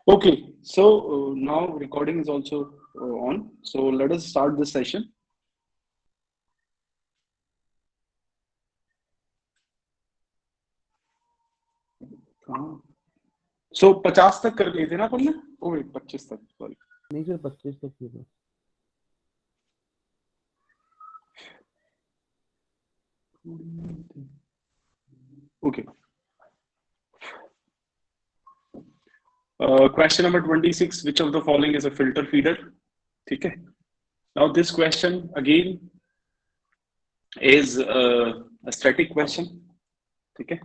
Okay, so now recording is also on. So let us start this session. So 50 तक कर लिए थे ना अपन ने? ओ wait, 25 तक, sorry. नहीं सर 25 तक ही था. Okay. Question number 26. Which of the following is a filter feeder? Okay. Now this question again is a static question. Okay.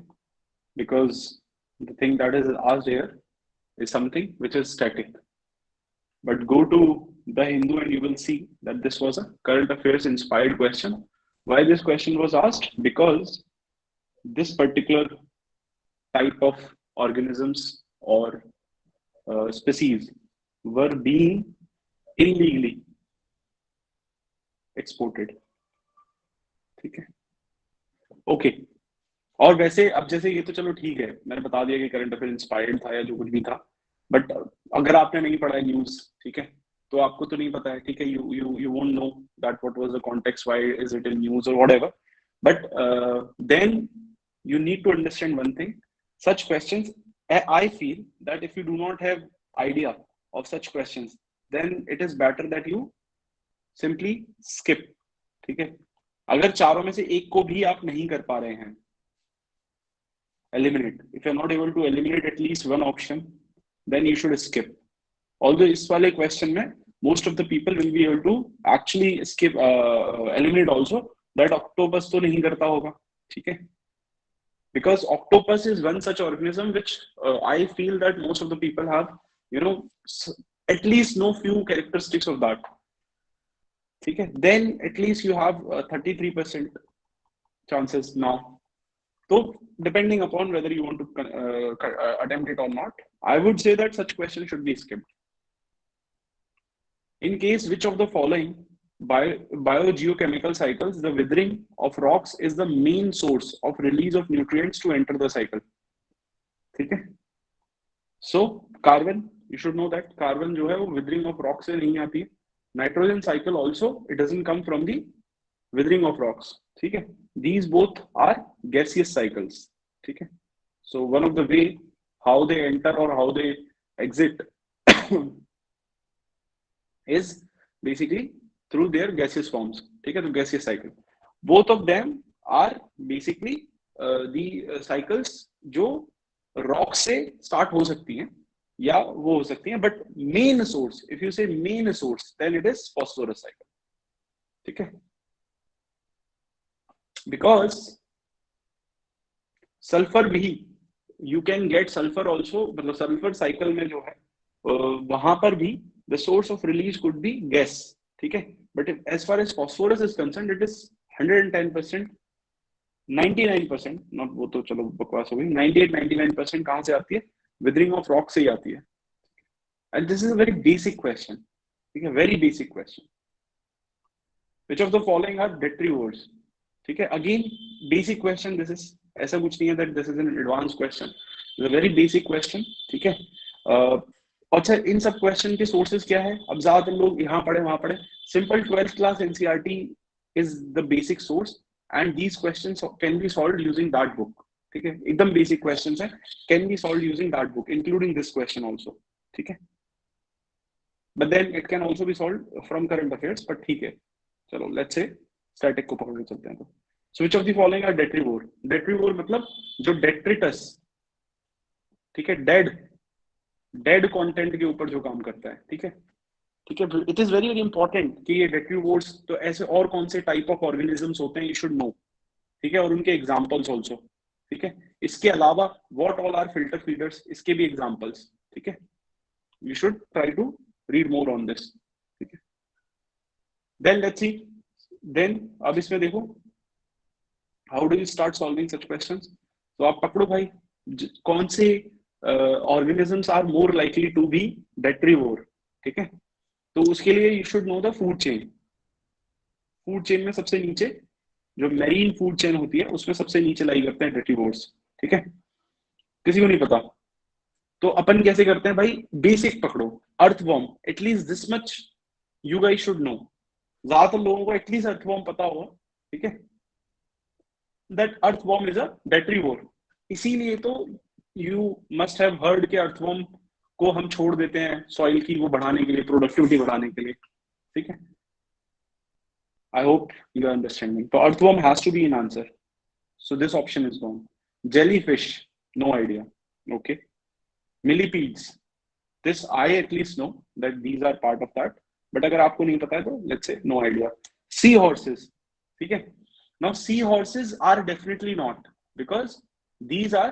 Because the thing that is asked here is something which is static. But go to the Hindu and you will see that this was a current affairs inspired question. Why this question was asked? Because this particular type of organisms or species were being illegally exported. ठीक है, okay. और वैसे अब जैसे ये तो चलो ठीक है, मैंने बता दिया कि करंट अफेयर इंस्पायर्ड था या जो कुछ भी था, बट अगर आपने नहीं पढ़ा है न्यूज, ठीक है, तो आपको तो नहीं पता है, ठीक है, you won't know that what was the context, why is it in news or whatever, but then you need to understand one thing. Such questions, I feel that if you do not have idea of such questions, then it is better that you simply skip. ठीक है, अगर चारों में से एक को भी आप नहीं कर पा रहे हैं, eliminate. If you're not able to eliminate at least one option, then you should skip. Although इस वाले question में most of the people will be able to actually skip, eliminate also, that octopus तो नहीं करता होगा, ठीक है, because octopus is one such organism which I feel that most of the people have, at least know few characteristics of that. ठीक है, then at least you have 33% chances now. So depending upon whether you want to attempt it or not, I would say that such question should be skipped. In case which of the following biogeochemical cycles, the withering of rocks is the main source of release of nutrients to enter the cycle. ठीक है, so carbon, you should know that carbon जो है वो withering of rocks से नहीं आती है. Nitrogen cycle also, it doesn't come from the withering of rocks. ठीक है, these both are gaseous cycles. ठीक है, so one of the way how they enter or how they exit is basically through their gaseous forms. ठीक है, तो gaseous cycle, both of them are basically the cycles जो rock से start हो सकती हैं या वो हो सकती हैं, but main source, if you say main source, then it is phosphorus cycle. ठीक है, because सल्फर भी, you can get sulfur also, मतलब सल्फर साइकिल में जो है वहां पर भी the source of release could be gas. ठीक है, but as far as phosphorus is concerned, it is 110%, 99%, not वो तो चलो बकवास हो गई, 98-99% कहां से आती है? withering of rock से ही आती है. And this is a very basic question. ठीक है, very basic question. Which of the following are detrivores? ठीक है, again basic question, this is, ऐसा कुछ नहीं है that this is an advanced question, it's a very basic question. ठीक है, अच्छा, इन सब क्वेश्चन के सोर्सेज क्या है? अब ज्यादातर लोग यहाँ पढ़े वहां पढ़े, simple 12th class NCERT is the basic source and these questions can be solved using that book. ठीक है, एकदम बेसिक क्वेश्चंस है, can be solved using that book including this question also. ठीक है, but then it can also be solved from current affairs, but ठीक है, चलो let's say static को पकड़ के चलते हैं. तो so which of the following are detritivore? Detritivore मतलब जो डेट्रिटस, ठीक है, डेड कंटेंट के ऊपर जो काम करता है. ठीक है, ठीक है, it is very very important कि ये डेट्रीवोर्स तो ऐसे और कौन से टाइप ऑफ ऑर्गेनिजम्स होते हैं, यू शुड नो. ठीक है, और उनके एग्जांपल्स आल्सो. ठीक है, इसके अलावा what all are filter feeders, इसके भी एग्जांपल्स. ठीक है, you should try to read more on this. ठीक है, देन लेट्स सी, देन अब इसमें देखो how do you start solving such questions. तो आप पकड़ो भाई, कौन से organisms are more likely to be detrivore. ठीक है, तो उसके लिए you should know the food chain. Food chain में सबसे नीचे जो मेरीन फूड चेन होती है उसमें सबसे नीचे लाई करते हैं डेट्रीवोर्स. ठीक है, किसी को नहीं पता? तो अपन कैसे करते हैं भाई, बेसिक पकड़ो, earthworm, at least this much you guys should know, ज्यादातर लोगों को एटलीस्ट अर्थवॉर्म पता होगा, ठीक है, that earthworm is a detritivore. इसीलिए तो यू मस्ट हैव हर्ड के अर्थवॉर्म को हम छोड़ देते हैं सॉइल की वो बढ़ाने के लिए, प्रोडक्टिविटी बढ़ाने के लिए, ठीक है। I hope you are understanding. तो earthworm has to be in answer, so this option is gone. Jellyfish, no idea. Okay. Millipedes, this I at least know that these are part of that, but अगर आपको नहीं पता है तो let's say no idea. Sea horses, ठीक है। Now sea horses are definitely not, because these are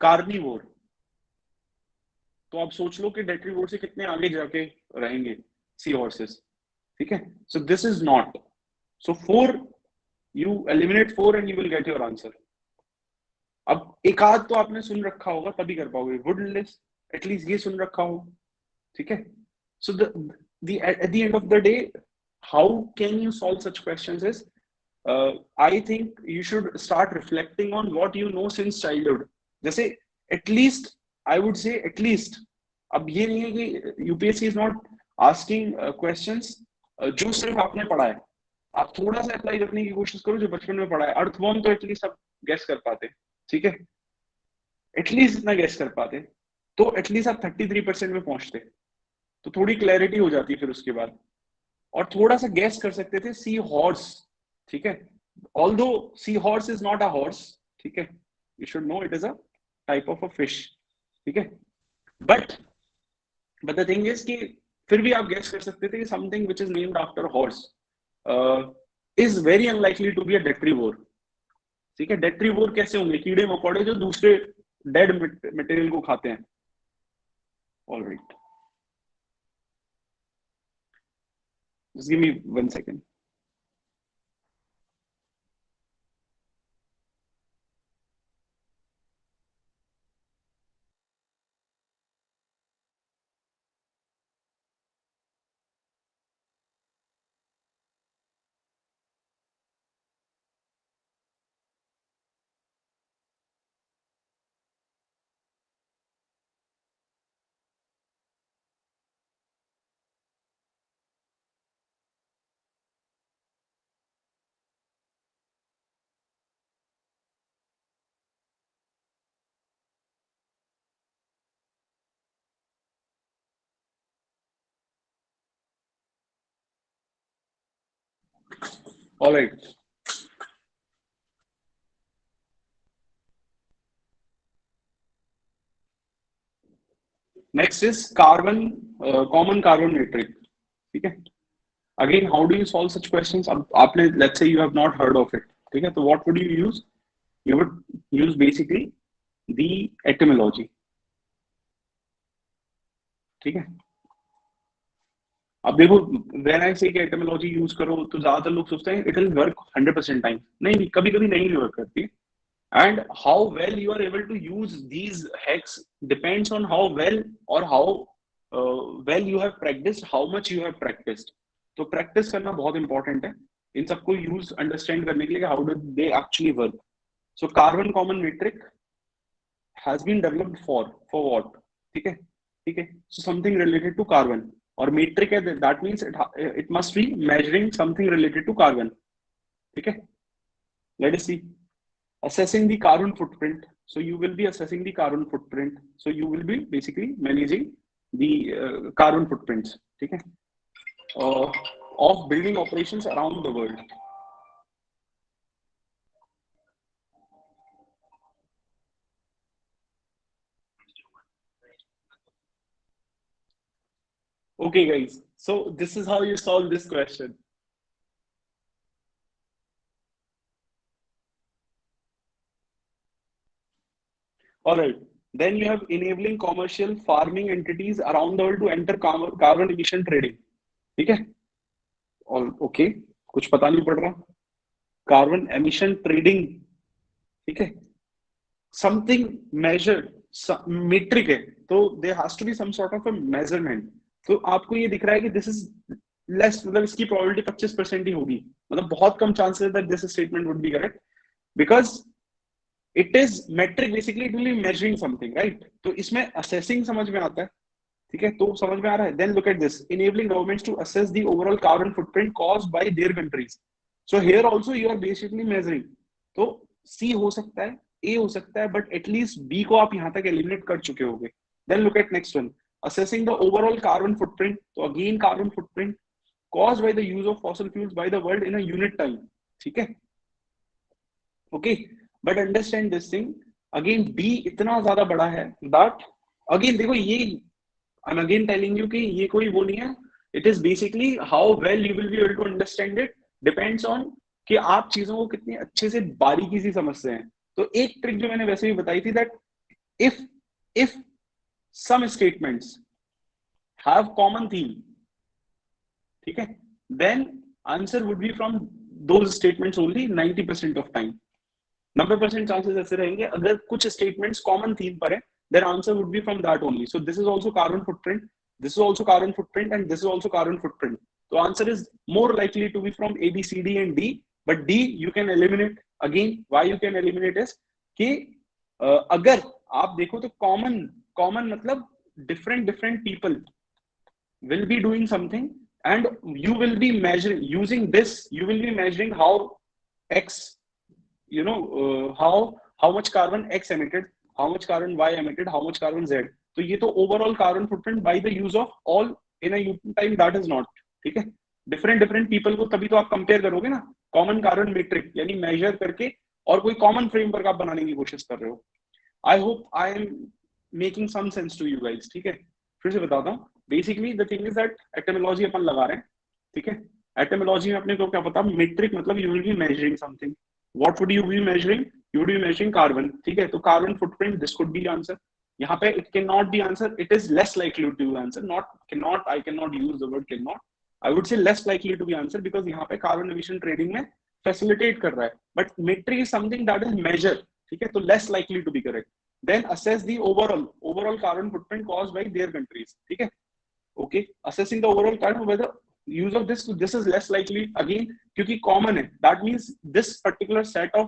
carnivore. तो आप सोच लो कि डेट्रीवोर से कितने आगे जाके रहेंगे sea horses, ठीक है। So this is not. So 4, you eliminate 4 and you will get your answer. अब एक आध तो आपने सुन रखा होगा तभी कर पाओगे, वुडलिस एटलीस्ट ये सुन रखा हो, ठीक है। So at the end of the day how can you solve such questions is, I think you should start reflecting on what you know since childhood. जैसे at least I would say at least, अब ये नहीं है कि UPSC is not asking questions जो सिर्फ आपने पढ़ा है, आप थोड़ा सा अप्लाई करने की कोशिश करो जो बचपन में पढ़ा है। अर्थवॉर्म तो एटलीस्ट आप गेस कर पाते, ठीक है, एटलीस्ट इतना गेस कर पाते तो एटलीस्ट आप 33% में पहुंचते, तो थोड़ी क्लैरिटी हो जाती फिर उसके बाद, और थोड़ा सा गेस कर सकते थे सी हॉर्स, ठीक है। Although sea horse is not a horse, ठीक है, you should know it is a type of a fish, ठीक है। बट द थिंग इज कि फिर भी आप गेस कर सकते थे कि something which is named after horse is very unlikely to be a detritivore, ठीक है। डेट्रीवोर कैसे होंगे, कीड़े मकोड़े जो दूसरे डेड मटेरियल को खाते हैं। Alright, just give me 1 second. Alright, next is carbon, common carbon metric, ठीक है। Again how do you solve such questions, अब आपने let's say you have not heard of it, ठीक है, तो what would you use, you would use basically the etymology, ठीक है। अब देखो व्हेन आई से एटिमोलॉजी यूज करो तो ज्यादातर लोग सोचते हैं इट विल वर्क 100% टाइम, नहीं, कभी कभी नहीं वर्क करती। And how well you are able to use these hacks depends on how well or how well you have practiced, how much you have practiced. तो practice करना बहुत important है इन सबको use understand करने के लिए, how do they actually work. So carbon common metric has been developed for what, ठीक है, ठीक है, so something related to carbon, और metric है that means it must be measuring something related to carbon, ठीक है। Let us see. Assessing the carbon footprint, so you will be assessing the carbon footprint, so you will be basically managing the carbon footprints, ठीक है, of building operations around the world. Okay guys, so this is how you solve this question. All right, then you have enabling commercial farming entities around the world to enter carbon emission trading, ठीक है। और okay, कुछ पता नहीं पड़ रहा, carbon emission trading, ठीक है, समथिंग मेजर मीट्रिक है, तो there has to be some sort of a measurement. तो आपको ये दिख रहा है कि दिस इज लेस, मतलब इसकी प्रोबेबिलिटी 25% ही होगी, मतलब बहुत कम chances that this statement would be correct, because it is metric, basically it will be measuring something, right? तो इसमें असेसिंग समझ में आता है, ठीक है, तो समझ में आ रहा है। Then look at this, enabling governments to assess the overall carbon footprint caused by their countries. So here also you are basically measuring. तो सी हो सकता है, ए हो सकता है, बट एटलीस्ट बी को आप यहां तक एलिमिनेट कर चुके होगे। Then look at next one, assessing the overall carbon footprint, तो again carbon footprint caused by the use of fossil fuels by the world in a unit time, ठीक है, okay. But understand this thing, again be इतना ज्यादा बड़ा है that, again देखो ये, I am again telling you कि ये कोई वो नहीं है, it is basically how well you will be able to understand it, depends on कि आप चीजों को कितनी अच्छे से बारीकी से समझते हैं। तो एक ट्रिक जो मैंने वैसे भी बताई थी, that if if some statements have common theme, ठीक है, then answer would be from those statements only 90% of time। 90% chances ऐसे रहेंगे अगर कुछ स्टेटमेंट्स कॉमन थीम पर है, then answer would be from that only. So this is also carbon footprint, this is also carbon footprint and this is also carbon footprint. तो answer is more likely to be from A B C D and D, but D you can eliminate. Again why you can eliminate is कि अगर आप देखो तो common common मतलब different different people will be doing something, and you will be measuring, using this you will be measuring how x, you know, how much carbon x emitted, how much carbon y emitted, how much carbon z। तो ये तो overall carbon footprint by the use of all in a unit time, that is not, ठीक है। different different people को तभी तो आप compare करोगे ना, कॉमन कार्बन मेट्रिक यानी मेजर करके, और कोई कॉमन फ्रेमवर्क आप बनाने की कोशिश कर रहे हो। I hope I am making some sense to you guys, ठीक है। फिर से बताता हूँ, basically the thing is that etymology अपन लगा रहे हैं, ठीक है। एटमोलॉजी में अपने को क्या पता, मेट्रिक मतलब you will be measuring something. What would you be measuring? You would be measuring carbon, ठीक है। तो carbon footprint, this could be answer. यहाँ पे it can not be answer, it is less likely to be answer, not can not, I can not use the word can not, I would say less likely to be answer, because यहाँ पे carbon emission trading में facilitate कर रहा है, but metric is something that is measure, ठीक है, तो less likely to be correct. Then assess the overall carbon footprint caused by their countries, ठीक है, okay। Assessing the overall carbon, whether use of this is less likely, again क्योंकि common है, that means this particular set of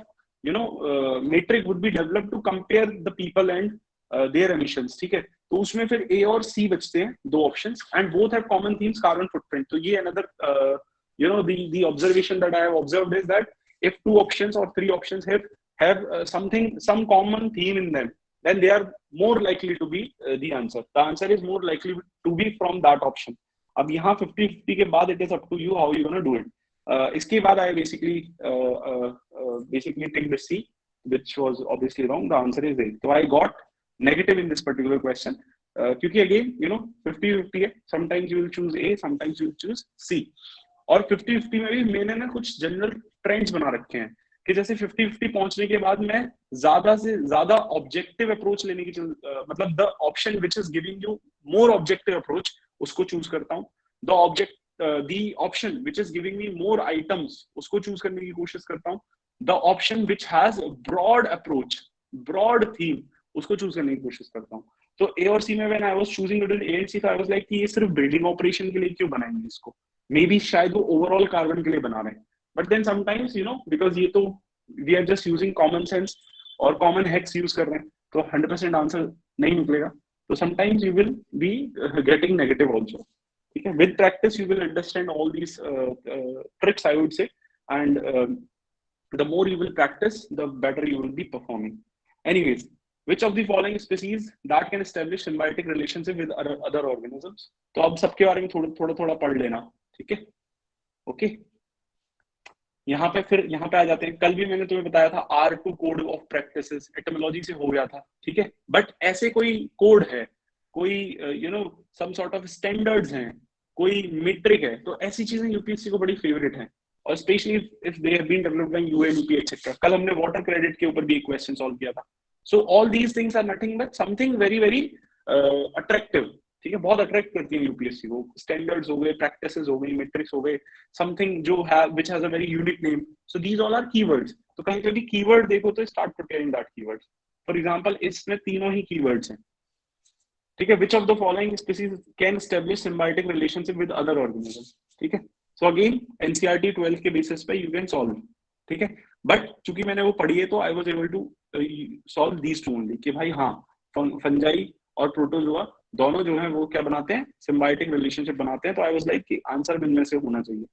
metric would be developed to compare the people and their emissions, ठीक है। तो उसमें फिर A और C बचते हैं, दो options, and both have common themes, carbon footprint। तो ये another the observation that I have observed is that if two options or three options have some common theme in them, then they are more likely to be the answer. The answer is more likely to be from that option. अब यहाँ 50-50 के बाद it is up to you how you gonna do it. इसके बाद I basically take the C, which was obviously wrong. The answer is A. So I got negative in this particular question. क्योंकि again 50-50 है, sometimes you will choose A, sometimes you will choose C. और 50-50 में भी मैंने ना कुछ general trends बना रखे हैं कि जैसे 50-50 पहुंचने के बाद मैं ज्यादा से ज्यादा ऑब्जेक्टिव अप्रोच लेने की मतलब the option which is giving you more objective approach उसको चूज करता हूँ। The option which is giving me more items उसको चूज करने की कोशिश करता हूँ। The option which has broad approach, broad theme, उसको चूज करने की कोशिश करता हूँ। तो ए और सी में when I was choosing between A and C, I was like कि ये सिर्फ बिल्डिंग ऑपरेशन के लिए क्यों बनाएंगे इसको, मे बी शायद वो ओवरऑल कार्बन के लिए बना रहे हैं। बट देन समटाइम्स बिकॉज ये तो we are just using common sense और कॉमन हैक्स यूज कर रहे हैं, तो 100% आंसर नहीं निकलेगा। तो sometimes you will be getting negative also, ठीक है। With practice you will understand all these tricks, I would say, and the more you will practice, the better you will be performing. Anyways, which of the following species that can establish symbiotic relationship with other organisms? तो अब सबके बारे में थोड़ा पढ़ लेना, ठीक है, ओके। यहाँ पे आ जाते हैं। कल भी मैंने तुम्हें बताया था R2 code of practices, etymology से हो गया था, ठीक है। बट ऐसे कोई कोड है, कोई सम सॉर्ट ऑफ स्टैंडर्ड्स हैं, कोई मीट्रिक है, तो ऐसी चीजें यूपीएससी को बड़ी फेवरेट है, और specially if they have been developed by UNEP etcetera. कल हमने वाटर क्रेडिट के ऊपर भी एक क्वेश्चन सॉल्व किया था। So all these things are nothing but something very very attractive, ठीक है, बहुत अट्रैक्ट करती है यूपीएससी को। स्टैंडर्ड्स हो गए, प्रैक्टिसेस हो गई, मैट्रिक्स हो गए, समथिंग जो है which has a very unique name. So these all are keywords. तो कहीं कभी कीवर्ड देखो तो start preparing that keywords. For example इसमें तीनों ही कीवर्ड्स हैं, ठीक है। which of the following species can establish symbiotic relationship with other organisms, ठीक है। so again NCERT 12 के basis पे you can solve, ठीक है। बट चूंकि मैंने वो पढ़ी है तो I was able to solve these two only, कि भाई हाँ फंजाई और प्रोटोजोआ दोनों जो है वो क्या बनाते हैं, सिम्बायोटिक रिलेशनशिप बनाते हैं। तो आई वाज लाइक कि आंसर इनमें से होना चाहिए,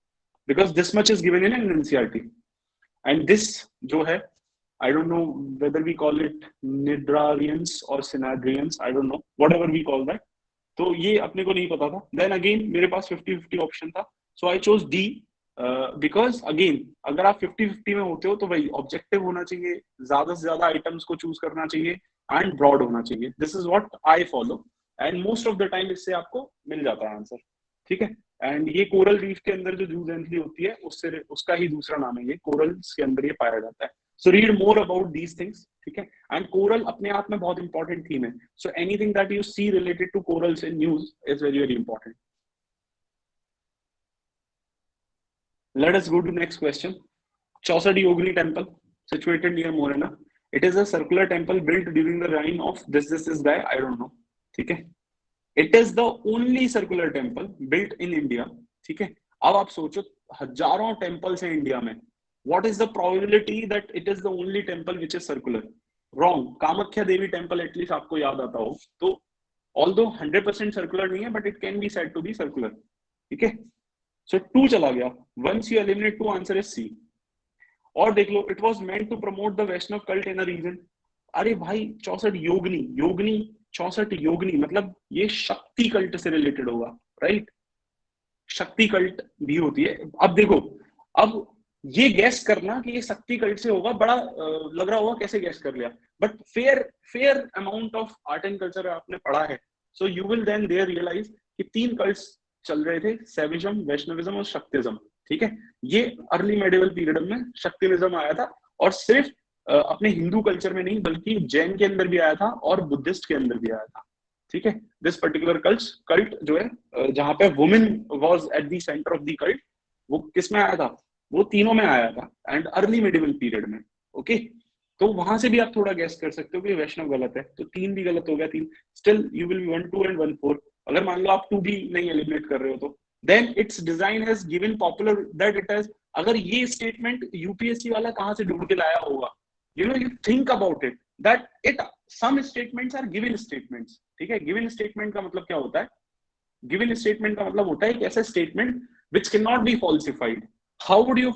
because this much is given in NCERT. And this जो है, I don't know whether we call it Nidrarians or Synadrians, I don't know, whatever we call that. तो ये अपने को नहीं पता था। देन अगेन मेरे पास 50-50 ऑप्शन था, so I chose D, because again अगर आप 50-50 में होते हो तो भाई ऑब्जेक्टिव होना चाहिए, ज्यादा से ज्यादा आइटम्स को चूज करना चाहिए एंड ब्रॉड होना चाहिए। This is what I follow and most of the time इससे आपको मिल जाता है आंसर, ठीक है। एंड ये कोरल रीफ के अंदर जो जूजेंथली होती है उससे उसका ही दूसरा नाम है, ये कोरल्स के अंदर ये पाया जाता है। So read more about these things, ठीक है। एंड कोरल अपने आप में बहुत इंपॉर्टेंट थीम है, so anything that you see related to corals in news is very very important. Let us go to next question. Chaucer Yogini Temple, situated near Morena. It is a circular temple built during the reign of this guy. I don't know. ठीक है. It is the only circular temple built in India. ठीक है. अब आप सोचो हजारों temples हैं India में. What is the probability that it is the only temple which is circular? Wrong. Kamakhya Devi temple at least आपको याद आता हो. तो although 100% circular नहीं है, but it can be said to be circular. ठीक है. So 2 चला गया. Once you eliminate 2, answer is C. और देख लो, it was meant to promote the Vaishnav cult in a region. अरे भाई 64 योगनी, योगनी 64 योगनी मतलब ये शक्ति कल्ट से रिलेटेड होगा, राइट? शक्ति कल्ट भी होती है। अब देखो, अब ये गैस करना कि ये शक्ति कल्ट से होगा बड़ा लग रहा होगा कैसे गैस कर लिया, but fair amount of art and culture आपने पढ़ा है, so you will then there realize कि 3 कल्ट्स चल रहे थे, सैविज्म, वैष्णविज्म और शक्तिज्म, ठीक है। ये अर्ली मेडिवल पीरियड में शक्तिविज्म आया था, और सिर्फ अपने हिंदू कल्चर में नहीं बल्कि जैन के अंदर भी आया था और बुद्धिस्ट के अंदर भी आया था, ठीक है। दिस पर्टिकुलर कल्ट जो है जहां पे women was at the centre of the cult, वो किस में आया था? वो तीनों में आया था, एंड अर्ली मेडिवल पीरियड में, ओके। तो वहां से भी आप थोड़ा गैस कर सकते हो कि वैष्णव गलत है, तो 3 भी गलत हो गया, 3 still you will B 1 2 and 1 4। अगर मान लो आप 2 भी नहीं एलिमिनेट कर रहे हो तो then its design has given popular that it has, अगर ये स्टेटमेंट यूपीएससी वाला कहां से ढूंढ के लाया होगा, you know, you think about it that it some statements are given statements, ठीक है। गिवन स्टेटमेंट का मतलब क्या होता है? गिवन स्टेटमेंट का मतलब होता है एक ऐसा statement which can not B falsified. How would you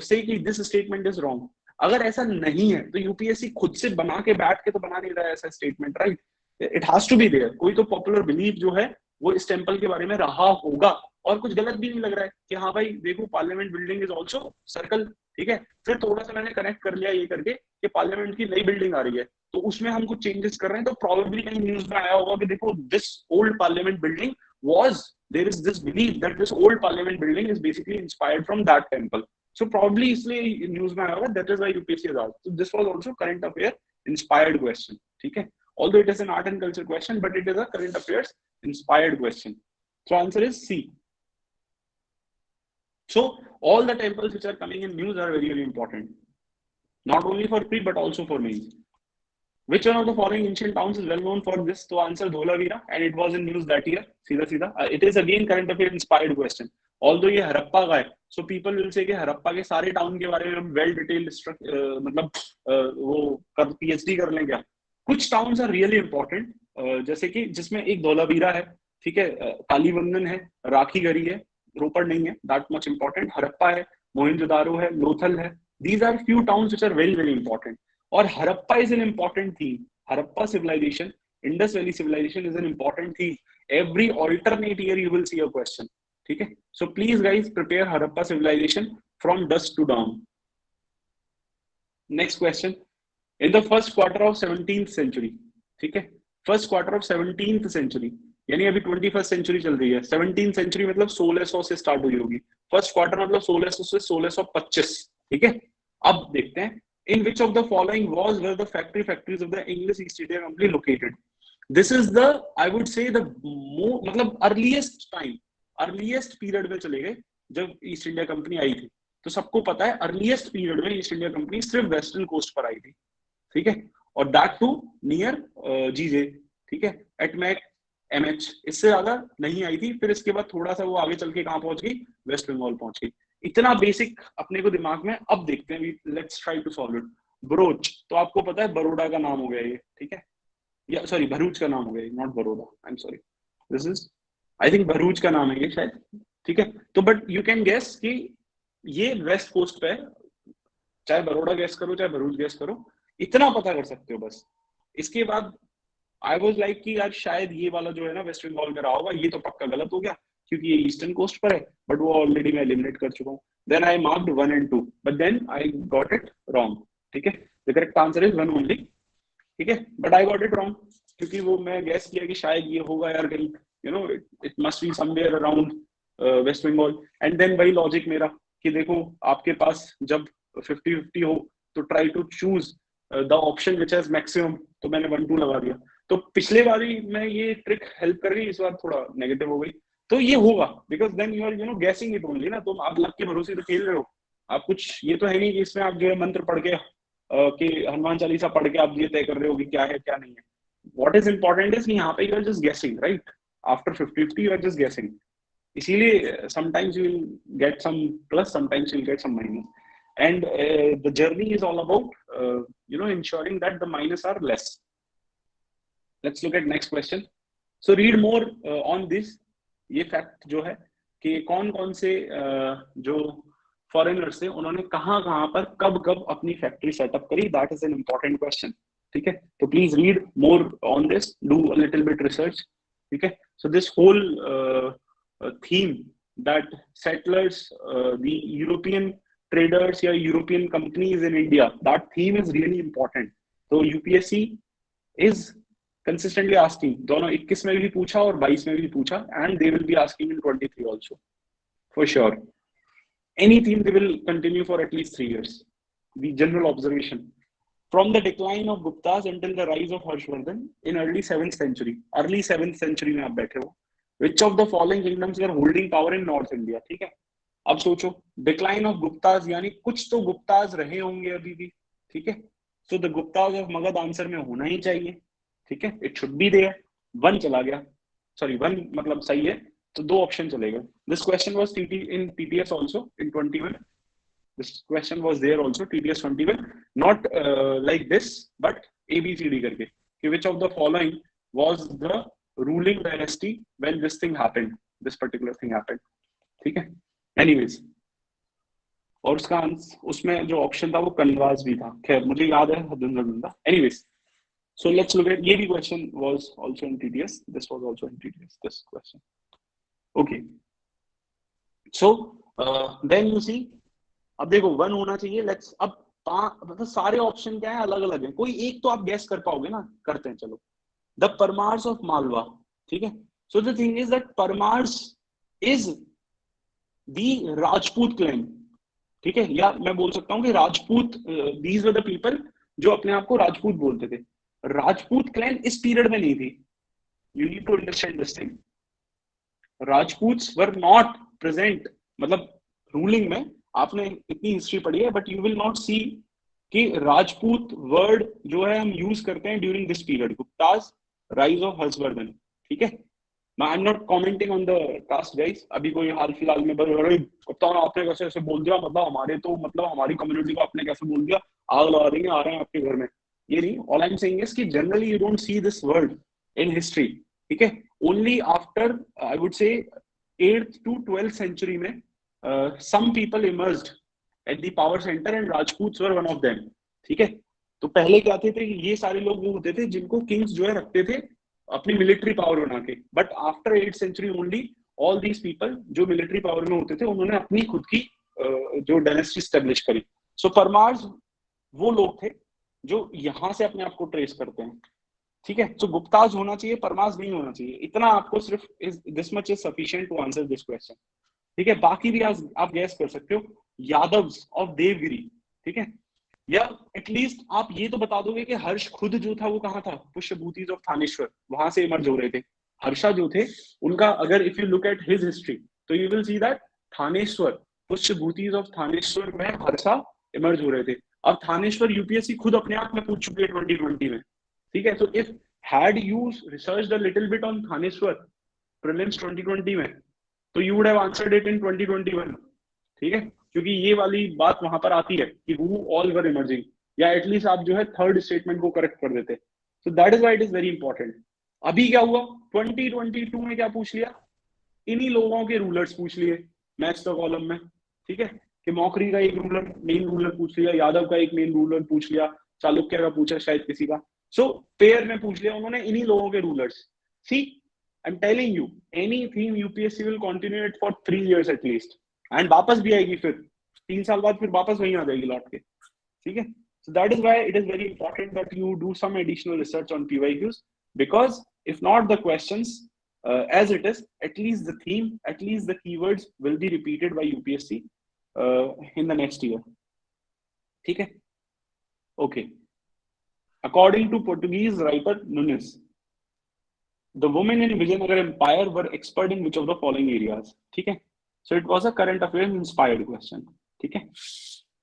से कि दिस स्टेटमेंट इज रॉन्ग? अगर ऐसा नहीं है तो यूपीएससी खुद से बना के बैठ के तो बना नहीं रहा है ऐसा statement, right? It has to be there, कोई तो पॉपुलर बिलीफ जो है वो इस टेंपल के बारे में रहा होगा, और कुछ गलत भी नहीं लग रहा है कि हाँ भाई देखो parliament building is also circle, ठीक है। फिर थोड़ा सा मैंने कनेक्ट कर लिया ये करके कि पार्लियामेंट की नई बिल्डिंग आ रही है तो उसमें हम कुछ चेंजेस कर रहे हैं, तो प्रॉब्लली कहीं न्यूज में आया होगा कि देखो this old parliament building was, there is this belief that this old parliament building is basically inspired from that temple, so probably इसलिए न्यूज में आया होगा, that is why UPSC has asked. So this was also current affair inspired question, ठीक है। although it is an art and culture question but it is a current affairs inspired question, so answer is C. So all the temples which are coming in news are very very important, not only for pre but also for mains. Which one of the following ancient towns is well known for this? तो answer Dholavira, and it was in news that year. सीधा सीधा it is again current affair inspired question. Although ये हरप्पा का है, so people will say कि हरप्पा के सारे town के बारे में हम well detailed मतलब वो PhD कर लें क्या? कुछ टाउन्स आर रियली इंपॉर्टेंट, जैसे कि जिसमें एक धोलावीरा है, ठीक है, कालीबंगन है, राखीगढ़ी है, रोपड़ नहीं है, दैट मच इंपॉर्टेंट, हरप्पा है, मोहनजोदारो है, लोथल है, these are few towns which are very very important. और Harappa is an important theme. Harappa civilization, Indus Valley civilization is an important theme. Every alternate year you will see a question. ठीक है? So please guys prepare Harappa civilization from dusk to dawn. Next question. In the first quarter of 17th century, ठीक है? First quarter of 17th century, यानी अभी 21st century चल रही है. 17th century मतलब 1600 से स्टार्ट हुई होगी. First quarter मतलब 1600 से 1625, ठीक है? अब देखते हैं. In which of the following was were the factories of the English East India Company located? This is the, I would say the मतलब earliest time, earliest period में चले गए जब ईस्ट इंडिया कंपनी आई थी। तो सबको पता है अर्लीस्ट पीरियड में ईस्ट इंडिया कंपनी सिर्फ वेस्टर्न कोस्ट पर आई थी, ठीक है, और दैट टू नियर जीजे, ठीक है, एटमैक एमएच, इससे ज्यादा नहीं आई थी। फिर इसके बाद थोड़ा सा वो आगे चल के कहां पहुंच गई? वेस्ट बंगाल पहुंच गई। इतना बेसिक अपने को दिमाग में, अब देखते हैं, let's try to solve it. Brooch, तो आपको पता है बड़ौदा का नाम हो गया ये, ठीक है, या सॉरी भरूच का नाम हो गया, not Baroda, I am sorry, this is I think Bharuch का नाम है ये शायद, ठीक है। तो बट यू कैन गेस कि ये वेस्ट कोस्ट पे है, चाहे बड़ौदा गैस करो चाहे भरूच गैस करो, इतना पता कर सकते हो बस। इसके बाद आई वाज लाइक कि यार शायद ये वाला जो है ना वेस्ट बंगाल में रहा होगा, ये तो पक्का गलत हो गया क्योंकि ये ईस्टर्न कोस्ट पर है, बट वो ऑलरेडी मैं एलिमिनेट कर चुका हूँ। Then I marked 1 and 2, but then I got it wrong, ठीक है। The correct answer is 1 only, ठीक है, but I got it wrong क्योंकि वो मैं गैस किया कि शायद ये होगा यार कहीं, you know, it must be somewhere around West Bengal. And then वही लॉजिक मेरा कि देखो आपके पास जब 50-50 हो तो try to choose the option which has maximum, तो मैंने 1-2 लगा दिया। तो पिछले बारी में ये ट्रिक हेल्प कर गई, इस बार थोड़ा नेगेटिव हो गई, तो ये होगा because then you are, you know, guessing it only ना, तुम आप लक के भरोसे तो खेल रहे हो, आप कुछ ये तो है नहीं कि इसमें आप जो है मंत्र पढ़ के कि हनुमान चालीसा पढ़ के आप ये तय कर रहे हो कि क्या है क्या नहीं है। व्हाट इज इंपॉर्टेंट इज कि यहाँ पे you are just guessing, right, after 50-50 you are just guessing. इसीलिए sometimes you will get some plus, sometimes you will get some minus, and the journey is all about you know, ensuring that the minus are less. Let's look at next question. So read more on this. ये fact जो है कि कौन कौन से जो foreigners थे उन्होंने कहाँ कहाँ पर कब कब अपनी फैक्ट्री सेटअप करी, that is an important question, ठीक है। तो please read more on this, do a little bit research, ठीक है। So this whole theme that settlers, the European traders या European companies in India, that theme is really important. So UPSC is consistently asking, दोनों 21 में भी पूछा और 22 में भी पूछा, and they will be asking in 23 also for sure. Any theme they will continue for at least 3 years. The general observation: from the decline of Guptas until the rise of Harshvardhan in early 7th century, early 7th century में आप बैठे हो, which of the following kingdoms were holding power in North India, ठीक है। अब सोचो, decline of Gupta's यानी कुछ तो गुप्ताज रहे होंगे अभी भी, ठीक है। So the Gupta's of Magadh answer में होना ही चाहिए, ठीक है, इट शुड बी देयर। 1 चला गया, सॉरी 1 मतलब सही है, तो 2 ऑप्शन चले गए। This question was TT in TTS also in 21, this question was there also TTS 21, not like this but ABCD करके कि which of the following was the ruling dynasty when this thing happened, this particular thing happened, ठीक है। anyways, और उसका उसमें जो option था वो कन्वाज भी था, खैर मुझे याद है हदुंदा। anyways, so let's look at, ये भी question was also in TTS, this was also in TTS, this question, okay। so then you see, अब देखो 1 होना चाहिए, लेट्स अब मतलब सारे ऑप्शन क्या है, अलग अलग है, कोई एक तो आप गैस कर पाओगे ना, करते हैं चलो। द परमार्स ऑफ मालवा, ठीक है। So the thing is that Paramars is the Rajput clan, ठीक है, या मैं बोल सकता हूँ कि Rajput, these were the people जो अपने आप को राजपूत बोलते थे। राजपूत क्लैन इस पीरियड में नहीं थी, you need to understand this thing. Rajputs were not present, मतलब रूलिंग में आपने इतनी हिस्ट्री पढ़ी है but you will not see कि राजपूत वर्ड जो है हम यूज करते हैं during this period, Guptas, rise of Harshavardhan, ठीक है। I am not commenting on the caste guys, अभी कोई हाल फिलहाल में कप्तान आपने कैसे ऐसे बोल दिया, मतलब हमारे तो, मतलब हमारी कम्युनिटी को आपने कैसे बोल दिया, आग लगा देंगे, आ रहे हैं आपके घर में, ये नहीं। All I am saying is कि generally you don't see this word in history, ठीक है। ओनली आफ्टर आई वुड से 8th to 12th century में some people emerged at the power center and Rajputs were one of them, ठीक है। तो पहले क्या थे ये सारे लोग वो होते थे जिनको किंग्स जो है रखते थे अपनी मिलिट्री पावर बना के, but after 8th century only all these people जो मिलिट्री पावर में होते थे उन्होंने अपनी खुद की जो डायनेस्टी स्टेब्लिश करी। सो परमार्स वो लोग थे जो यहाँ से अपने आप को ट्रेस करते हैं, ठीक है। तो गुप्ताज होना चाहिए, परमार्स नहीं होना चाहिए, इतना आपको सिर्फ this much is sufficient to answer this question, ठीक है। बाकी भी आप गैस कर सकते हो, यादव्स ऑफ देवगिरी, ठीक है, या एटलीस्ट आप ये तो बता दोगे कि हर्ष खुद जो था वो कहाँ था, पुष्यभूतिज ऑफ थानेश्वर, वहां से इमर्ज हो रहे थे। हर्षा जो थे उनका, अगर if you look at his history तो you will see that Thaneshwar, Pushyabhutis of Thaneshwar में हर्षा इमर्ज हो रहे थे। अब थानेश्वर यूपीएससी खुद अपने आप में पूछ चुकी है 2020 में, ठीक है। तो if had you researched a little bit on Thaneshwar prelims 2020 में, तो you would have answered it in 2021, ठीक है, क्योंकि ये वाली बात वहां पर आती है कि हु ऑल वर इमर्जिंग, या एटलीस्ट आप जो है थर्ड स्टेटमेंट को करेक्ट कर देते। So that is why it is very important. अभी क्या हुआ, 2022 में क्या पूछ लिया, इन्हीं लोगों के रूलर्स पूछ लिए मैच द कॉलम में, ठीक है, कि मौखरी का एक रूलर मेन रूलर पूछ लिया, यादव का एक मेन रूलर पूछ लिया, चालुक्य का पूछा शायद किसी का, सो पेयर में पूछ लिया उन्होंने इन्हीं लोगों के rulers. See I am telling you, any theme UPSC will continue it for 3 years at least, and वापस भी आएगी फिर 3 साल बाद, फिर वापस वहीं आ जाएगी लौट के, ठीक है। So that is why it is very important that you do some additional research on PYQs, because if not the questions as it is, at least the theme, at least the keywords will be repeated by UPSC in the next year. ठीक है, okay. According to Portuguese writer Nunes, the women in Vijayanagar Empire were expert in which of the following areas? ठीक है, so it was a current affairs inspired question. ठीक है,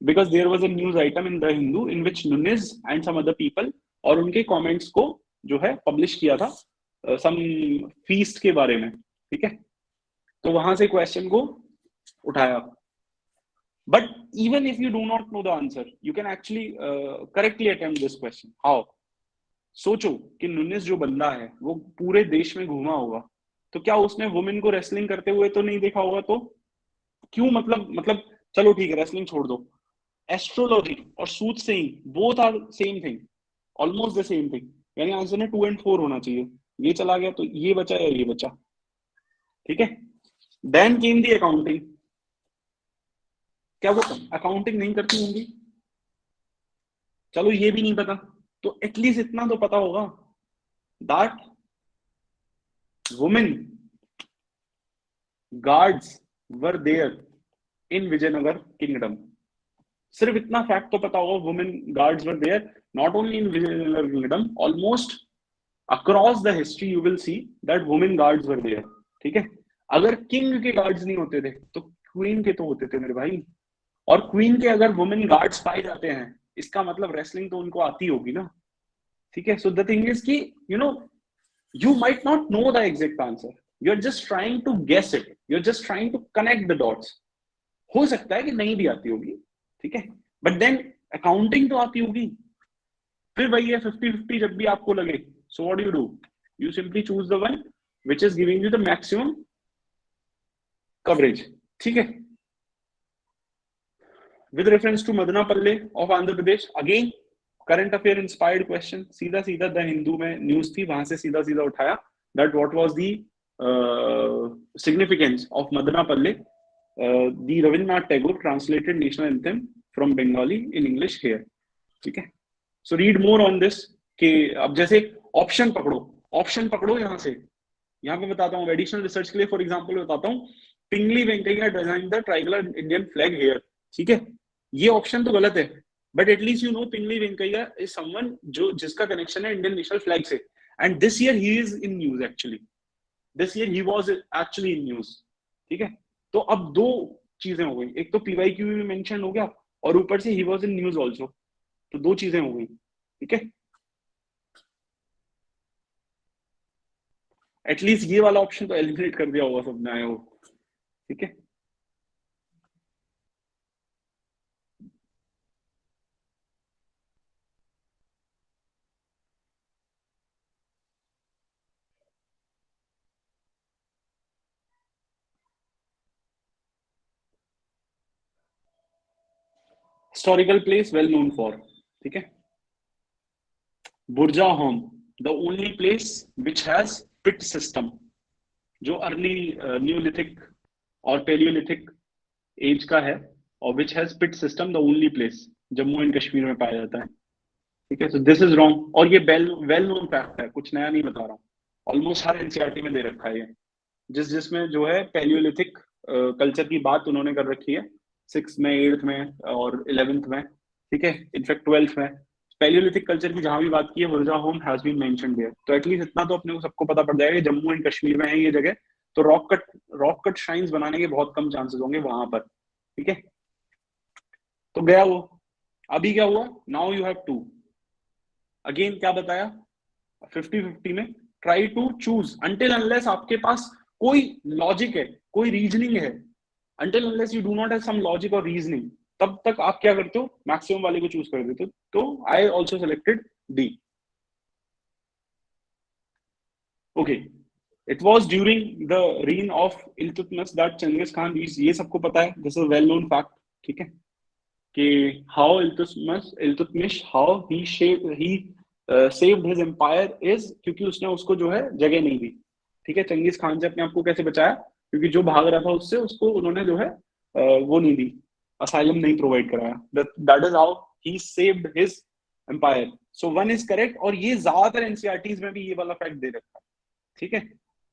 because there was a news item in the Hindu in which Nunes and some other people और उनके comments को जो है publish किया था some feast के बारे में, ठीक है, तो वहां से question को उठाया। But even if you do not know the answer, you can actually correctly attempt this question. How? सोचो कि नुनिस जो बंदा है वो पूरे देश में घूमा होगा, तो क्या उसने वुमेन को रेसलिंग करते हुए तो नहीं देखा होगा? तो क्यों, मतलब चलो ठीक है रेसलिंग छोड़ दो, एस्ट्रोलॉजी और soothsaying both are same thing, almost the same thing, यानी आंसर में 2 and 4 होना चाहिए, ये चला गया तो ये बचा या ये बचा, ठीक है। देन केम दी अकाउंटिंग, क्या वो अकाउंटिंग नहीं करती होंगी? चलो ये भी नहीं पता, तो एटलीस्ट इतना तो पता होगा that women guards were there in Vijayanagar kingdom. सिर्फ इतना फैक्ट तो पता होगा, women guards were there not only in Vijayanagar kingdom, almost across the history you will see that women guards were there, ठीक है। अगर किंग के गार्ड्स नहीं होते थे तो क्वीन के तो होते थे मेरे भाई, और क्वीन के अगर वुमेन गार्ड्स पाए जाते हैं इसका मतलब रेसलिंग तो उनको आती होगी ना, ठीक है। सो द थिंग इज कि you know you might not know the exact answer, you're just trying to guess it, you're just trying to connect the dots, हो सकता है कि नहीं भी आती होगी, ठीक है, बट देन अकाउंटिंग तो आती होगी। फिर वही है 50-50 जब भी आपको लगे, so what you do, you simply choose the one which is giving you the maximum coverage, ठीक है। With reference to Madanapalle of Andhra Pradesh, again current affair inspired question, सीधा सीधा द हिंदू में न्यूज थी, वहां से सीधा सीधा उठाया that what was the significance of Madanapalle, the Rabindranath Tagore translated national anthem from Bengali in English here, ठीक है। So read more on this, कि अब जैसे ऑप्शन पकड़ो यहाँ से, यहाँ पे बताता हूँ एडिशनल रिसर्च के लिए, फॉर एग्जांपल बताता हूँ, Pingali Venkaiah design the triangular Indian flag here, ठीक है, ये ऑप्शन तो गलत है, but at least you know Pingali Venkaiah is someone जो जिसका कनेक्शन है इंडियन नेशनल फ्लैग से, and this year he is in news, actually this year he was actually in news, ठीक है। तो अब दो चीजें हो गई, एक तो पीवाईक्यू में मेंशन हो गया और ऊपर से he was in news also, तो दो चीजें हो गई, ठीक है। एटलीस्ट ये वाला ऑप्शन तो एलिमिनेट कर दिया होगा सबने, आया हो, ठीक है। Historical place well known for, ठीक है, Burzahom, the only place which has pit system, जो अर्ली न्यूलिथिक और पेलियोलिथिक एज का है, और which has pit system, the only place Jammu and Kashmir में पाया जाता है, ठीक है। सो दिस इज रॉन्ग, और ये वेल नोन फैक्ट है, कुछ नया नहीं बता रहा हूँ, ऑलमोस्ट हर एनसीईआरटी में दे रखा है ये, जिसमें जो है पेलियोलिथिक कल्चर की बात उन्होंने कर रखी है 6th में 8th में और 11th में, ठीक है, इनफैक्ट 12th में पेलियोलिथिक कल्चर की जहां भी बात की है Burzahom has been mentioned there, तो एटलीस्ट इतना तो अपने को सबको पता पड़ जाएगा जम्मू एंड कश्मीर में है ये जगह, तो रॉक कट श्राइन्स बनाने के बहुत कम चांसेस होंगे वहां पर, ठीक है। तो गया वो, अभी क्या हुआ, now you have to, again क्या बताया 50-50 में, try to choose until unless आपके पास कोई लॉजिक है, कोई रीजनिंग है, until unless you do not have some logic or reasoning, तब तक आप क्या करते हो, मैक्सिमम वाले को चूज कर देते हो. तो I also selected D. Okay, it was during the reign of Iltutmish that Genghis Khan, ये सबको पता है, this is well known fact. ठीक है, कि how Iltutmish how he saved his empire is, क्योंकि उसने उसको जो है जगह नहीं दी. ठीक है, चंगेज खान से अपने आप को कैसे बचाया, क्योंकि जो भाग रहा था उससे, उसको उन्होंने जो है वो नहीं दी, असाइलम नहीं प्रोवाइड कराया. That is how he saved his empire. So one is correct, और ये ज्यादातर एनसीईआरटीज में भी ये वाला फैक्ट दे रखा है. ठीक है,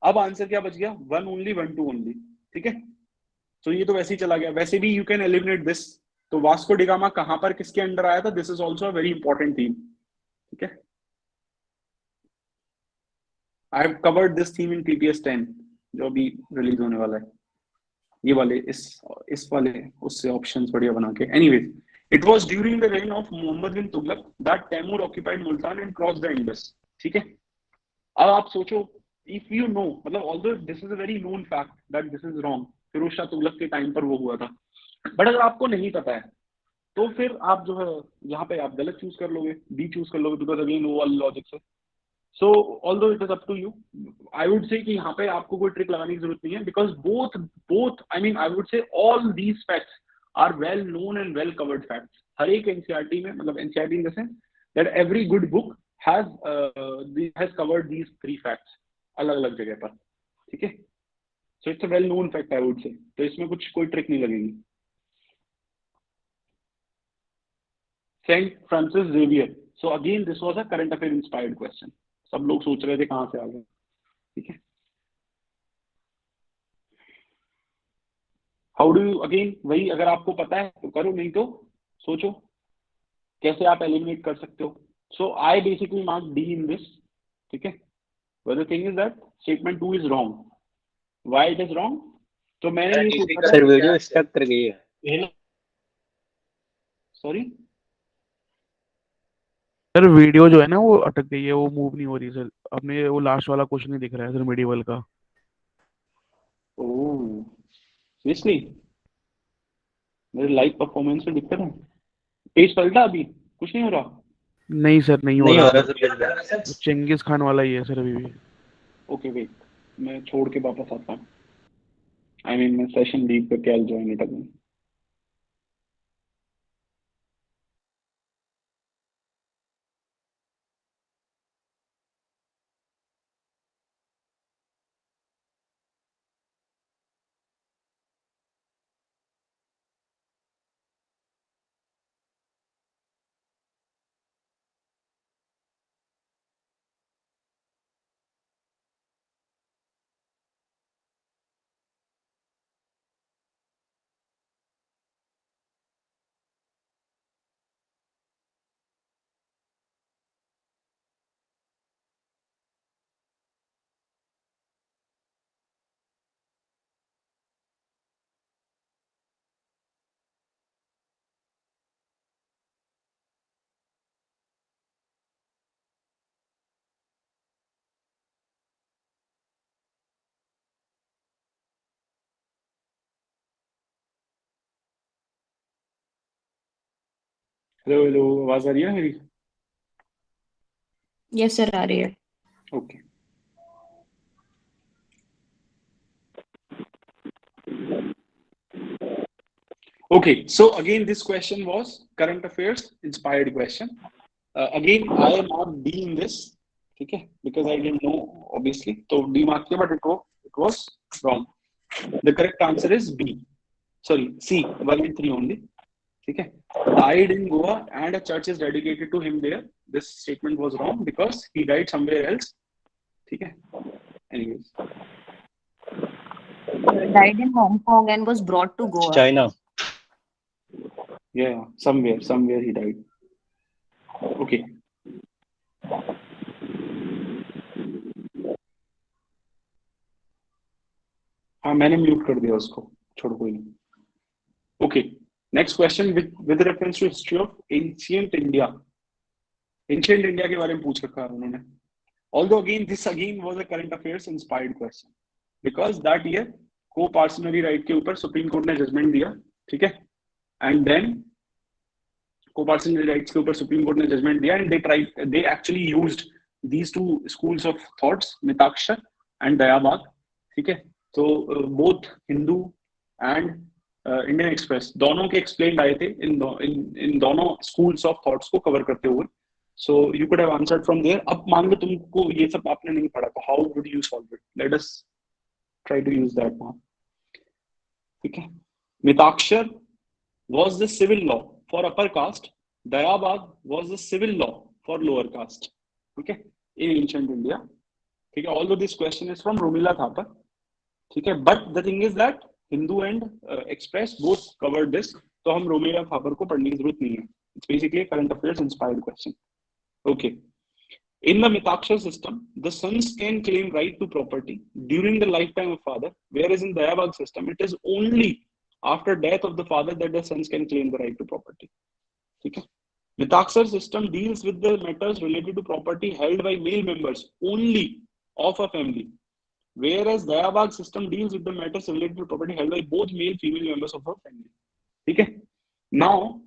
अब आंसर क्या बच गया, 1 ओनली 1 2 ओनली. ठीक है, तो ये तो वैसे ही चला गया. वैसे भी यू कैन एलिमिनेट दिस. तो वास्को डिगामा कहां पर किसके अंडर आया था, this is also a very important theme. ठीक है, I have covered this theme in TPS 10 जो अभी रिलीज होने वाला है. ये वाले इस वाले उससे ऑप्शंस बढ़िया बना के. Anyways, it was during the reign of Mohammad bin Tughlaq that Timur occupied Multan and cross the Indus. ठीक है, अब आप सोचो, इफ यू नो, मतलब although this is a very known fact that this is wrong, Firoz Shah Tughlaq के टाइम पर वो हुआ था, बट अगर आपको नहीं पता है तो फिर आप जो है यहाँ पे आप गलत चूज कर लोगे, बी चूज कर लोगे, बिकॉज अगेन वो वाली लॉजिक है. So although it is up to you. I would say कि यहाँ पे आपको कोई ट्रिक लगाने की जरूरत नहीं है, because both I mean I would say all these facts are well known and well covered facts. हर एक एनसीईआरटी में, मतलब NCERT in the sense that every good book has covered these 3 facts अलग अलग जगह पर. ठीक है, so it's a well known fact I would say, तो इसमें कुछ कोई ट्रिक नहीं लगेगी. Saint Francis Xavier. So again this was a current affair inspired question. सब लोग सोच रहे थे कहां से आ गए. ठीक है, हाउ डू यू, अगेन वही, अगर आपको पता है तो करो, नहीं तो सोचो कैसे आप एलिमिनेट कर सकते हो. So I basically mark D in this. ठीक है, but the thing is that statement 2 is wrong. Why it is wrong, तो मैंने ये सोचा सर वीडियो स्टक कर गई है. सॉरी सर वीडियो जो है ना वो अटक गई है, वो मूव नहीं हो रही सर. अपने वो लास्ट वाला क्वेश्चन नहीं दिख रहा है सर, मिडिवल का. ओह सीरियसली, मेरे लाइव परफॉर्मेंस में दिक्कत है. पेज पलटा, अभी कुछ नहीं हो रहा. नहीं सर, नहीं हो नहीं रहा हो रहा सर. सर. चेंगिस खान वाला ही है सर अभी भी. ओके वेट, मैं छोड़ के वापस आता हूँ. आई मीन मैं सेशन लीव करके I join it again. Hello hello, आवाज आ रही है मेरी? यस सर, आ रही है. Okay, okay, so again this question was current affairs inspired question. Again I marked D in this. ठीक है, because I didn't know obviously, तो D mark किया, but it was wrong. The correct answer is B, sorry C, 1 and 3 only. ठीक है, died in Goa and a church is dedicated to him there. This statement was wrong because he died somewhere else. ठीक है, anyways. Died in Hong Kong and was brought to Goa. China. Yeah, somewhere he died. Okay. हाँ मैंने mute कर दिया उसको, छोड़ो कोई नहीं. Okay, next question with reference to history of ancient India. Ancient India के बारे में पूछ रखा है उन्होंने. Although again this again was a current affairs inspired question because that year को पार्सनरी राइट के ऊपर सुप्रीम कोर्ट ने जजमेंट दिया, ठीक है, एंड देन को पार्सनरी राइट्स के ऊपर सुप्रीम कोर्ट ने जजमेंट दिया, and they actually used these two schools of thoughts, Mitakshara and दयाबाग, ठीक है। तो both Hindu and Indian express दोनों के एक्सप्लेन आए थे इन दोनों schools of thoughts को कवर करते हुए। So you could have answered from there. अब मान लो तुमको ये सब आपने नहीं पढ़ा, तो how would you solve it? Let us try to use that now. ठीक है, Mitakshara was the civil law for upper caste, दयाबाग was the civil law for lower caste, ठीक है, in ancient India, ठीक है। Although this question is from Romila Thapar, ठीक है, but the thing is that Hindu and Express both covered this, तो हम रोमिला थापर को पढ़ने की जरूरत नहीं है। It's basically a current affairs inspired question. Okay. In the Mitaksha system, the sons can claim right to property during the lifetime of father, whereas in Dayabag system, it is only after death of the father that the sons can claim the right to property. ठीक है। Mitaksha system deals with the matters related to property held by male members only of a family, whereas Dayabag system deals with the matters related to property held by both male female members of a family. ठीक है। Now,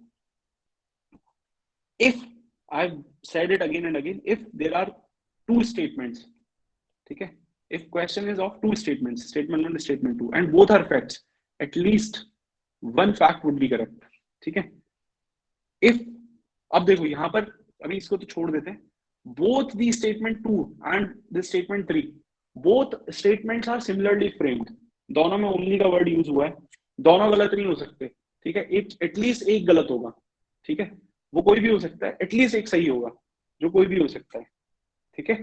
if I've said it again and again, if there are two statements, ठीक है, if question is of two statements, statement 1 statement 2, and both are facts, at least one fact would be correct, ठीक है। if अब देखो यहाँ पर अभी इसको तो छोड़ देते हैं, both the statement 2 and the statement 3, both statements are similarly framed, दोनों में only का word use हुआ है, दोनों गलत नहीं हो सकते, ठीक है, एटलीस्ट एक गलत होगा, ठीक है, वो कोई भी हो सकता है, एटलीस्ट एक सही होगा, जो कोई भी हो सकता है, ठीक है।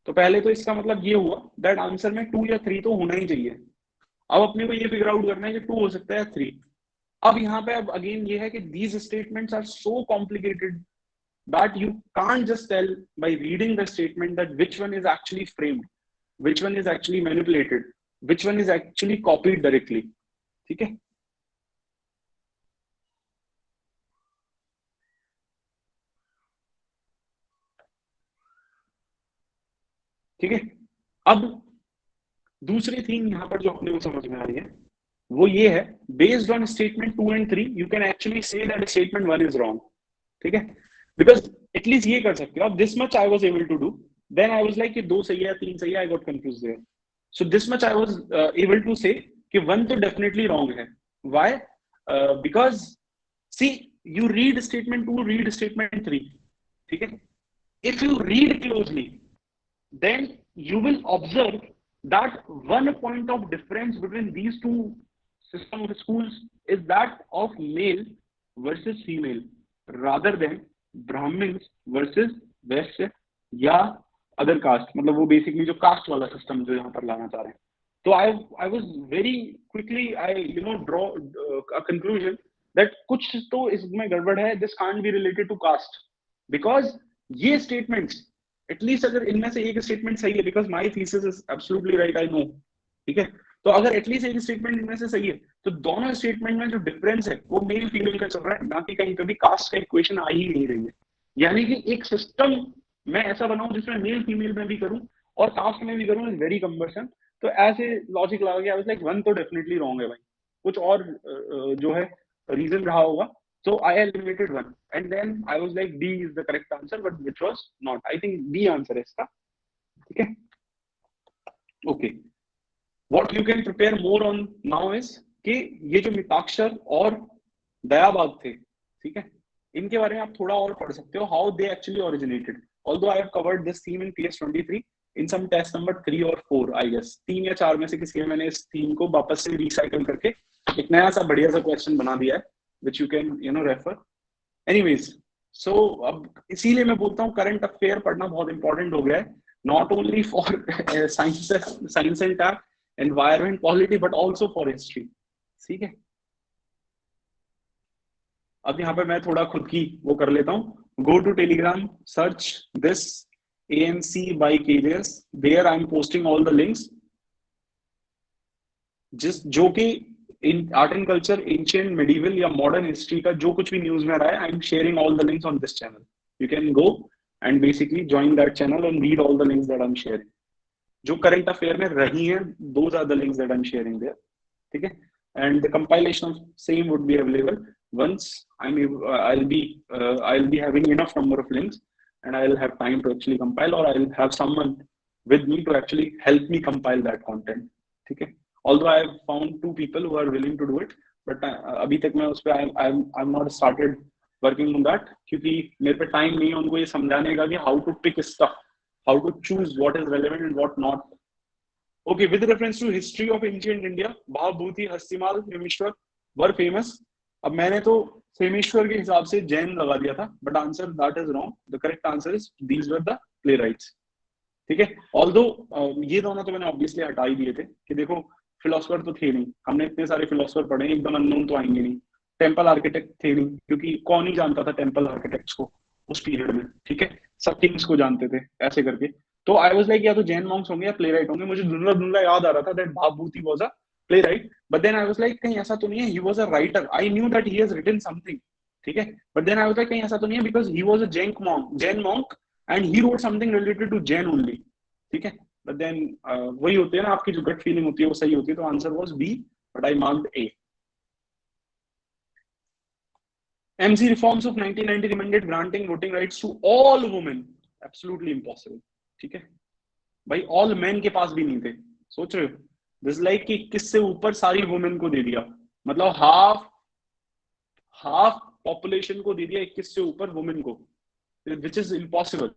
तो पहले तो इसका मतलब ये हुआ दैट आंसर में 2 या 3 तो होना ही चाहिए। अब अपने को ये फिगर आउट करना है कि 2 हो सकता है या 3। अब यहाँ पे अब अगेन ये है कि these statements are so complicated that you can't just tell by reading the statement that which one is actually framed, which one is actually manipulated, which one is actually copied directly, ठीक है। ठीक है, अब दूसरी thing यहाँ पर जो अपने को समझ में आ रही है वो ये है, based on statement 2 and 3 you can actually say that statement 1 is wrong, ठीक है, बिकॉज एटलीस्ट ये कर सकते हो आप, this much I was able to do, then I was like कि 2 सही है 3 सही है, I got confused there, so this much I was able to say कि 1 तो डेफिनेटली रॉन्ग है। Why? Because see you read statement 2, read statement 3, ठीक है, if you read closely then you will observe that one point of difference between these two system of schools is that of male versus female rather than Brahmins versus Vaishya या other caste, मतलब वो basically जो caste वाला system जो यहाँ पर लाना चाह रहे हैं। तो I was very quickly I draw a conclusion that कुछ तो इसमें गड़बड़ है, this can't be related to caste, because ये statements एटलीस्ट अगर इनमें से एक स्टेटमेंट सही है, because my thesis is absolutely right, I know, ठीक है, तो अगर एटलीस्ट एक स्टेटमेंट इनमें से सही है तो दोनों स्टेटमेंट में जो डिफरेंस है वो मेल फीमेल का चल रहा है, ना कि कहीं पे भी कास्ट का इक्वेशन आ ही नहीं रही है। यानी कि एक सिस्टम मैं ऐसा बनाऊं जिसमें मेल फीमेल में भी करूं और कास्ट में भी करूं इज वेरी कम्बरसम। तो ऐसे लॉजिक लगा के आई वाज लाइक 1 तो डेफिनेटली रॉन्ग है भाई, कुछ और जो है रीजन रहा होगा। So I eliminated 1 and then I was like D is the correct answer, but which was not. I think B answer है इसका, ठीक है। Okay, what you can prepare more on now is कि ये जो मिताक्षर और दयाबाग थे, ठीक है, इनके बारे में आप थोड़ा और पढ़ सकते हो, how they actually originated. Although I have covered this theme in PS23 in some test number 3 or 4, I guess 3 या 4 में से किसी में मैंने इस थीम को वापस से रिसाइकल करके एक नया सा बढ़िया सा क्वेश्चन बना दिया है, which you can refer. Anyways, so अब इसीलिए मैं बोलता हूँ करंट अफेयर पढ़ना बहुत इंपॉर्टेंट हो गया है, not only for science and tech, environment, polity, but also for history, ठीक है। अब यहाँ पे मैं थोड़ा खुद की वो कर लेता हूँ, go to Telegram, search this AMC by KJS, there I am posting all the links, जो कि इन art and culture, ancient, medieval या मॉडर्न हिस्ट्री का जो कुछ भी न्यूज में रहा है, I am sharing all the links on this channel, you can go and basically join that channel and read all the links that I'm sharing, जो current affair में रही हैं, those are the links that I'm sharing there. ठीक है, and the compilation of same would be available once I'll be having enough number of links and I'll have time to actually compile, or I'll have someone with me to actually help me compile that content. ठीक है, although I have found 2 people who are willing to do it, but अभी तक मैं उस पे I'm not started working on that, क्योंकि मेरे पे टाइम नहीं है उनको ये समझाने का कि how to pick stuff, how to choose what is relevant and what not. Okay, with reference to history of ancient India, Bhabhuti, Hastimal, Hemishwar were famous. अब मैंने तो हेमेश्वर के हिसाब से जैन लगा दिया था, but answer that is wrong. The correct answer is these were the playwrights. ठीक है, although ये दोनों तो मैंने obviously हटा ही दिए थे कि देखो फिलोसफर तो थे नहीं, हमने इतने सारे फिलोसफर पढ़े हैं, एकदम अननोन तो आएंगे नहीं. टेम्पल आर्किटेक्ट थे नहीं, क्योंकि कौन ही जानता था टेम्पल आर्किटेक्ट्स को उस पीरियड में. ठीक है, सब किंग्स को जानते थे ऐसे करके. तो आई वाज लाइक या तो जैन मॉन्क्स होंगे या प्लेराइट होंगे. मुझे धुंधला धुंधला याद आ रहा था that Bhavabhuti was a playwright, but then I was like कहीं ऐसा तो नहीं है he was a writer. I knew that he has written something. ठीक है, but then I was like कहीं ऐसा तो नहीं है because he was a Jain monk and he wrote something related to Jain only. ठीक है, बट देन वही होते हैं ना, आपकी जो गट फीलिंग होती है वो सही होती है. तो answer was B, but I marked A. MC reforms of 1990 recommended granting voting rights to all women. Absolutely impossible. ठीक है भाई, all men के पास भी नहीं थे. सोच रहे हो, दिस लाइक कि किससे ऊपर सारी वुमेन को दे दिया, मतलब हाफ पॉपुलेशन को दे दिया 21 से ऊपर वुमेन को, विच इज इम्पॉसिबल.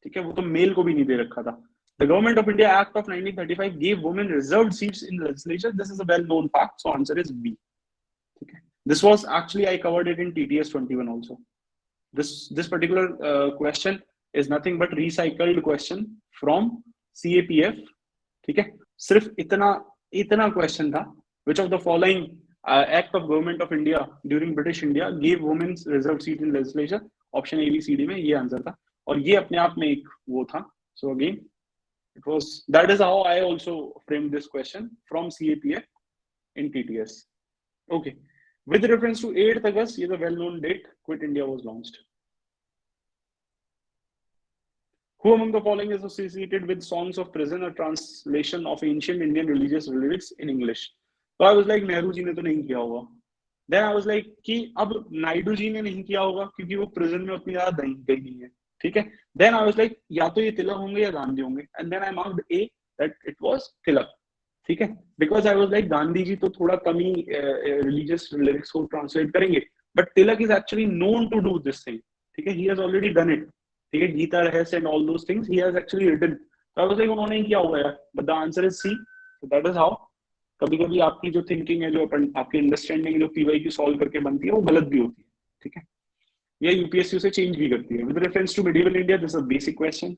ठीक है, वो तो मेल को भी नहीं दे रखा था. The Government of India Act of 1935 gave women reserved seats in the legislature. This is a well-known fact, so answer is B. Okay. This was actually I covered it in TTS 21 also. This particular question is nothing but recycled question from CAPF. ठीक है, सिर्फ इतना question था. Which of the following act of Government of India during British India gave women reserved seat in legislature? Option A, B, C, D में ये answer था, और ये अपने आप में एक वो था. So again, that is how I also framed this question from CAPF in TTS. Okay. With reference to 8th August, ये the well-known date, Quit India was launched. Who among the following is associated with songs of prison, a translation of ancient Indian religious lyrics in English? So I was like, Nehru ji ने तो नहीं किया होगा. Then I was like कि अब नायडू जी ने नहीं किया होगा क्योंकि वो प्रिजन में उतनी ज्यादा गई नहीं है. ठीक है, then I was like या तो ये तिलक होंगे या गांधी होंगे, and then I marked A that it was तिलक. ठीक है, because I was like Gandhi ji तो थोड़ा कम ही religious lyrics को translate करेंगे, but Tilak is actually known to do this thing. ठीक है, he has already done it. ठीक है, गीता रहस्य and all those things he has actually written. So I was like उन्होंने ही किया होगा यार, but the answer is C. So that is how कभी कभी आपकी जो थिंकिंग है, जो आपकी अंडरस्टैंडिंग जो पीवाई की सॉल्व करके बनती है, वो गलत भी होती है. ठीक है, ये यूपीएससी से चेंज भी करती है. With reference to medieval India, this is a basic question.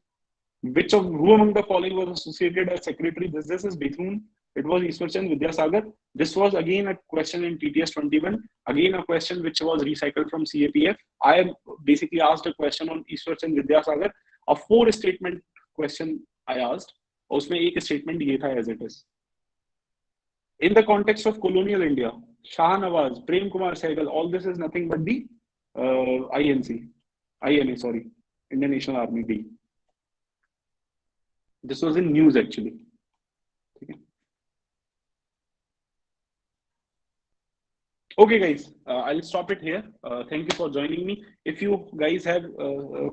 Which of who among the following was associated as secretary? This is Bethune. It was Ishwar Chand Vidyasagar. This was again a question in TTS 21. Again a question which was recycled from CAPF. I basically asked a question on Ishwar Chand Vidyasagar. A 4 statement question I asked. और उसमें एक statement ये था as it is. In the context of colonial India, Shah Nawaz, Prem Kumar Sehgal, all this is nothing but the INA, sorry, Indian National Army D. This was in news actually. Okay guys, I'll stop it here. Thank you for joining me. If you guys have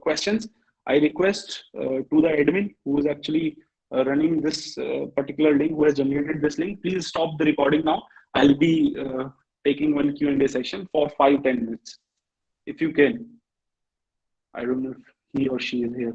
questions, I request to the admin who is actually running this particular link, who has generated this link, please stop the recording now. I'll be taking one Q&A session for 5-10 minutes. If you can. I don't know if he or she is here.